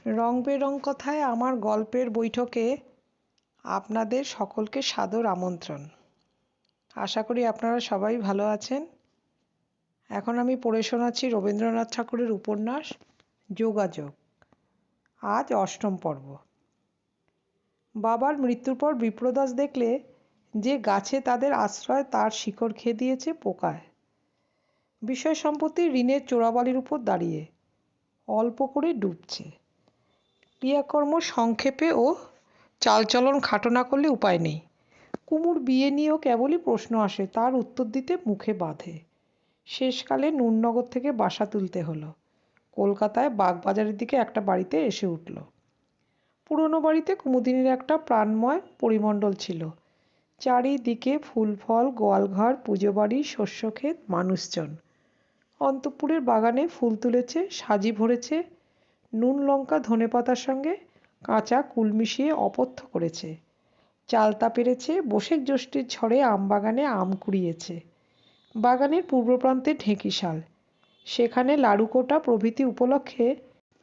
রং বেরং কথায় আমার গল্পের বৈঠকে আপনাদের সকলকে সাদর আমন্ত্রণ। আশা করি আপনারা সবাই ভালো আছেন। এখন আমি পড়ে শোনাচ্ছি রবীন্দ্রনাথ ঠাকুরের উপন্যাস যোগাযোগ। আজ অষ্টম পর্ব। বাবার মৃত্যুর পর বিপ্রদাস দেখলে যে গাছে তাদের আশ্রয় তার শিকড় খেয়ে দিয়েছে পোকায়। বিষয় সম্পত্তি ঋণের চোরাবালির উপর দাঁড়িয়ে অল্প করে ডুবছে। ক্রিয়াকর্ম সংক্ষেপে ও চালচলন খাটো না করলে উপায় নেই। কুমুর বিয়ে নিয়েও কেবলই প্রশ্ন আসে, তার উত্তর দিতে মুখে বাধে। শেষকালে নুরনগর থেকে বাসা তুলতে হলো। কলকাতায় বাগবাজারের দিকে একটা বাড়িতে এসে উঠল। পুরনো বাড়িতে কুমুদিনীর একটা প্রাণময় পরিমণ্ডল ছিল। চারিদিকে ফুল ফল, গোয়ালঘর, পুজো বাড়ি, শস্যক্ষেত, মানুষজন। অন্তঃপুরের বাগানে ফুল তুলেছে, সাজি ভরেছে, নুন লঙ্কা ধনেপাতার সঙ্গে কাঁচা কুল মিশিয়ে অপথ্য করেছে। চালতা পেরেছে, বৈশাখ জ্যৈষ্ঠের ঝড়ে আমবাগানে আম কুড়িয়েছে। বাগানের পূর্ব প্রান্তে ঢেঁকিশাল, সেখানে লাড়ুকোটা প্রভৃতি উপলক্ষে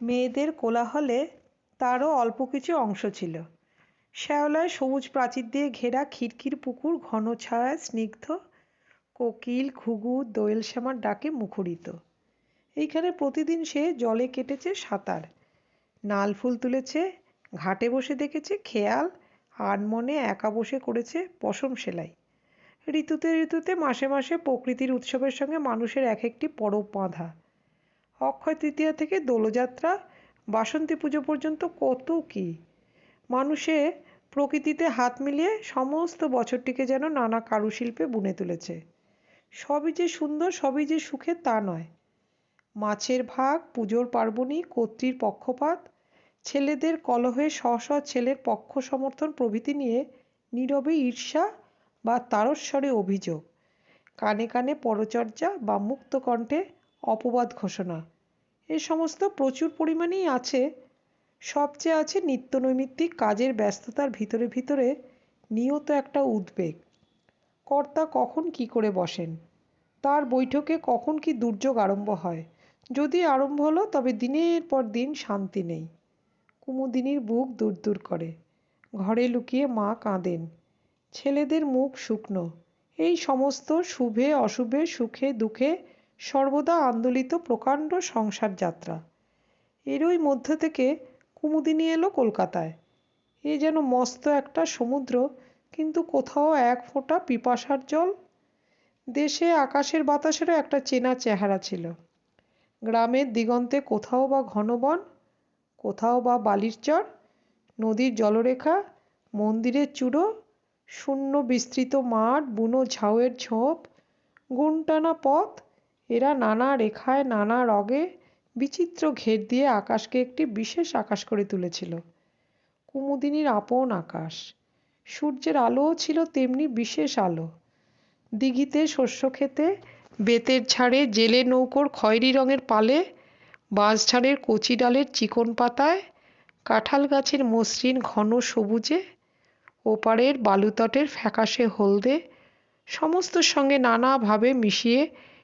মেয়েদের কোলাহলে তারও অল্প কিছু অংশ ছিল। শ্যাওলায় সবুজ প্রাচীর দিয়ে ঘেরা খিড়কির পুকুর ঘন ছায়ায় স্নিগ্ধ, কোকিল, ঘুঘু, দোয়েল শ্যামার ডাকে মুখরিত। এইখানে প্রতিদিন সে জলে কেটেছে সাঁতার, নাল ফুল তুলেছে, ঘাটে বসে দেখেছে খেয়াল, আনমনে একা বসে করেছে পশম সেলাই। ঋতুতে ঋতুতে মাসে মাসে প্রকৃতির উৎসবের সঙ্গে মানুষের এক একটি পরব বাঁধা। অক্ষয় তৃতীয়া থেকে দোলযাত্রা, বাসন্তী পুজো পর্যন্ত কত কি! মানুষে প্রকৃতিতে হাত মিলিয়ে সমস্ত বছরটিকে যেন নানা কারুশিল্পে বুনে তুলেছে। সবই যে সুন্দর, সবই যে সুখের তা নয়। মাছের ভাগ, পুজোর পার্বণী, কর্ত্রীর পক্ষপাত, ছেলেদের কলহে স্ব ছেলের পক্ষ সমর্থন প্রভৃতি নিয়ে নীরবে ঈর্ষা বা তারস্বরে অভিযোগ, কানে কানে পরচর্চা বা মুক্ত কণ্ঠে অপবাদ ঘোষণা, এ সমস্ত প্রচুর পরিমাণেই আছে। সবচেয়ে আছে নিত্যনৈমিত্তিক কাজের ব্যস্ততার ভিতরে ভিতরে নিয়ত একটা উদ্বেগ। কর্তা কখন কি করে বসেন, তার বৈঠকে কখন কি দুর্যোগ আরম্ভ হয়। যদি আরম্ভ হলো তবে দিনের পর দিন শান্তি নেই। কুমুদিনীর বুক দূর দূর করে। ঘরে লুকিয়ে মা কাঁদেন। ছেলেদের মুখ শুকনো। এই সমস্ত শুভে অশুভে, সুখে দুঃখে সর্বদা আন্দোলিত প্রকাণ্ড সংসার যাত্রা। এরই মধ্য থেকে কুমুদিনী এলো কলকাতায়। এ যেন মস্ত একটা সমুদ্র, কিন্তু কোথাও এক ফোঁটা পিপাসার জল। দেশে আকাশের বাতাসেরও একটা চেনা চেহারা ছিল। গ্রামের দিগন্তে কোথাও বা ঘন বন, কোথাও বা বালির চর, নদীর জলরেখা, মন্দিরের চূড়ো, শূন্য বিস্তৃত মাঠ, বুনো ঝাউয়ের ঝোপ, গুণটানা পথ, এরা নানা রেখায় নানা রগে বিচিত্র ঘের দিয়ে আকাশকে একটি বিশেষ আকাশ করে তুলেছিল। কুমুদিনীর আপন আকাশ। সূর্যের আলোও ছিল তেমনি বিশেষ আলো। দিঘিতে, শস্যক্ষেতে, বেতের ঝাড়ে, জেলে নৌকোর খয়েরি রঙের পালে, বাঁশঝাড়ের কচি ডালের চিকন পাতায়, কাঁঠাল গাছের মসৃণ ঘন সবুজে, ওপারের বালুতটের ফ্যাকাশে হলদে, সমস্তর সঙ্গে নানাভাবে মিশিয়ে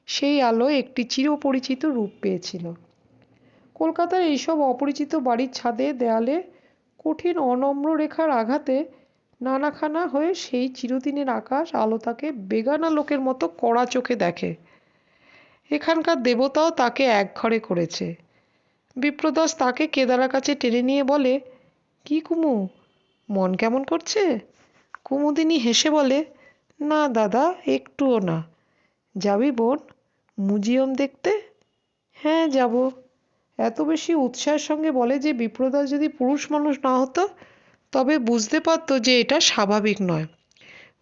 সেই আলো একটি চিরপরিচিত রূপ পেয়েছিল। কলকাতার এইসব অপরিচিত বাড়ির ছাদে দেয়ালে কঠিন অনম্র রেখার আঘাতে নানাখানা হয়ে সেই চিরদিনের আকাশ আলো তাকে বেগানা লোকের মতো কড়া চোখে দেখে। এখানকার দেবতাও তাকে একঘরে করেছে। বিপ্রদাস তাকে কেদারার কাছে টেনে নিয়ে বলে, কি কুমু, মন কেমন করছে? কুমুদিনী হেসে বলে, না দাদা, একটুও না। যাবি বোন মিউজিয়ম দেখতে? হ্যাঁ যাব। এত বেশি উৎসাহের সঙ্গে বলে যে বিপ্রদাস যদি পুরুষ মানুষ না হতো তবে বুঝতে পারত যে এটা স্বাভাবিক নয়।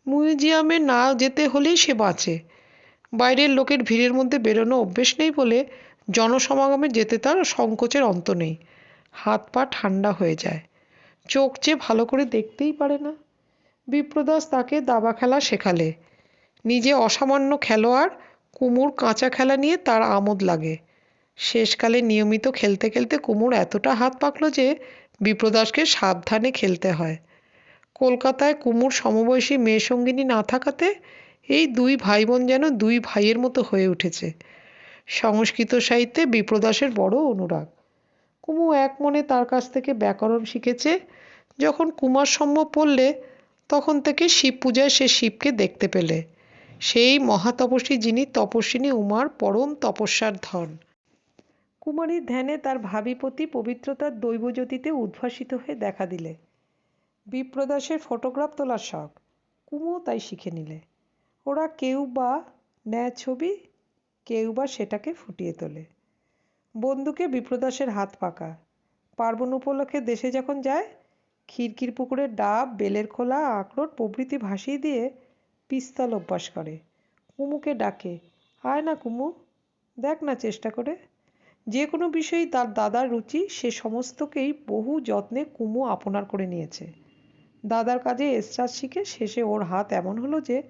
মিউজিয়ামে না যেতে হলেই সে বাঁচে। বাইরের লোকের ভিড়ের মধ্যে বেরোনো অভ্যেস নেই বলে জনসমাগমে যেতে তার সংকোচের অন্ত নেই। হাত পা ঠান্ডা হয়ে যায়, চোখ যে ভালো করে দেখতেই পারে না। বিপ্রদাস তাকে দাবা খেলা শেখালে। নিজে অসামান্য খেলোয়াড়, কুমুর কাঁচা খেলা নিয়ে তার আমোদ লাগে। শেষকালে নিয়মিত খেলতে খেলতে কুমুর এতটা হাত পাকল যে বিপ্রদাসকে সাবধানে খেলতে হয়। কলকাতায় কুমুর সমবয়সী মেয়ে সঙ্গিনী না থাকাতে এই দুই ভাই বোন যেন দুই ভাইয়ের মতো হয়ে উঠেছে। সংস্কৃত সাহিত্যে বিপ্রদাসের বড় অনুরাগ। কুমু এক মনে তার কাছ থেকে ব্যাকরণ শিখেছে। যখন কুমারসম্ভব পড়লে তখন থেকে শিব পূজায় সে শিবকে দেখতে পেলে, সেই মহাতপস্বী যিনি তপস্বিনী উমার পরম তপস্যার ধন। কুমারীর ধ্যানে তার ভাবিপতি পবিত্রতার দৈবজ্যোতিতে উদ্ভাসিত হয়ে দেখা দিলে। বিপ্রদাসের ফটোগ্রাফ তোলার শখ, কুমুও তাই শিখে নিলে। ওরা কেউ বা নেয় ছবি, কেউ বা সেটাকে ফুটিয়ে তোলে। বন্ধুকে বিপ্রদাসের হাত পাকা। পার্বণ উপলক্ষে দেশে যখন যায়, খিড়কির পুকুরের ডাব, বেলের খোলা, আখরোট প্রভৃতি ভাসিয়ে দিয়ে পিস্তল অভ্যাস করে। কুমুকে ডাকে, আয় না কুমু, দেখ না চেষ্টা করে। যে কোনো বিষয়েই তার দাদার রুচি, সে সমস্তকেই বহু যত্নে কুমু আপনার করে নিয়েছে। দাদার কাজে এসরাজ শিখে শেষে ওর হাত এমন হলো যে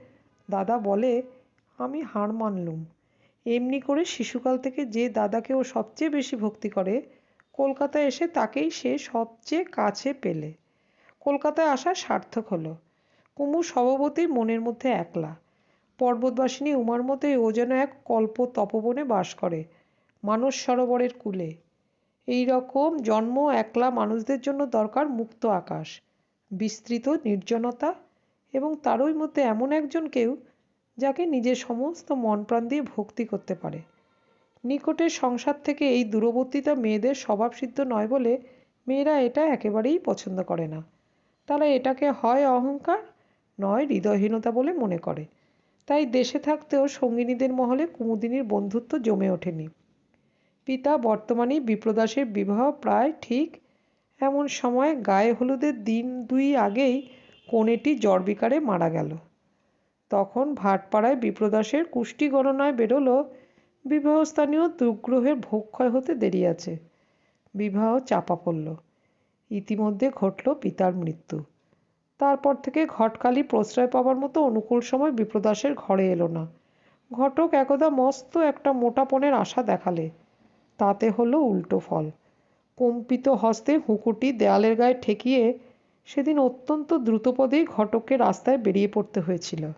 দাদা বলে, আমি হার মানলুম। এমনি করে শিশুকাল থেকে যে দাদাকে ও সবচেয়ে বেশি ভক্তি করে, কলকাতায় এসে তাকেই সে সবচেয়ে কাছে পেলে। কলকাতায় আসা সার্থক হলো। কুমু স্বভাবতই মনের মধ্যে একলা। পর্বতবাসিনী উমার মতোই ও যেন এক কল্প তপবনে বাস করে, মানস সরোবরের কূলে। এই রকম জন্ম একলা মানুষদের জন্য দরকার মুক্ত আকাশ, বিস্তৃত নির্জনতা এবং তারই মধ্যে এমন একজন কেউ যাকে নিজের সমস্ত মন প্রাণ দিয়ে ভক্তি করতে পারে। নিকটের সংসার থেকে এই দূরবর্তীতা মেয়েদের স্বভাবসিদ্ধ নয় বলে মেয়েরা এটা একেবারেই পছন্দ করে না। তারা এটাকে হয় অহংকার, নয় হৃদয়হীনতা বলে মনে করে। তাই দেশে থাকতেও সঙ্গিনীদের মহলে কুমুদিনীর বন্ধুত্ব জমে ওঠেনি। পিতা বর্তমানেই বিপ্রদাসের বিবাহ প্রায় ঠিক। এমন সময় গায়ে হলুদের দিন দুই আগেই কনেটি জ্বরবিকারে মারা গেল। তখন ভাটপাড়ায় বিপ্রদাসের কুষ্টি গণনায় বেরোলো বিবাহস্থানীয় দুগ্রহের ভোগক্ষয় হতে দেরি আছে। বিবাহ চাপা পড়ল। ইতিমধ্যে ঘটল পিতার মৃত্যু। তারপর থেকে ঘটকালি প্রশ্রয় পাবার মতো অনুকূল সময় বিপ্রদাসের ঘরে এলো না। ঘটক একদা মস্ত একটা মোটাপনের আশা দেখালে, তাতে হলো উল্টো ফল। কম্পিত হস্তে হুঁকোটি দেয়ালের গায়ে ঠেকিয়ে সেদিন অত্যন্ত দ্রুতপদেই ঘটককে রাস্তায় বেরিয়ে পড়তে হয়েছিল।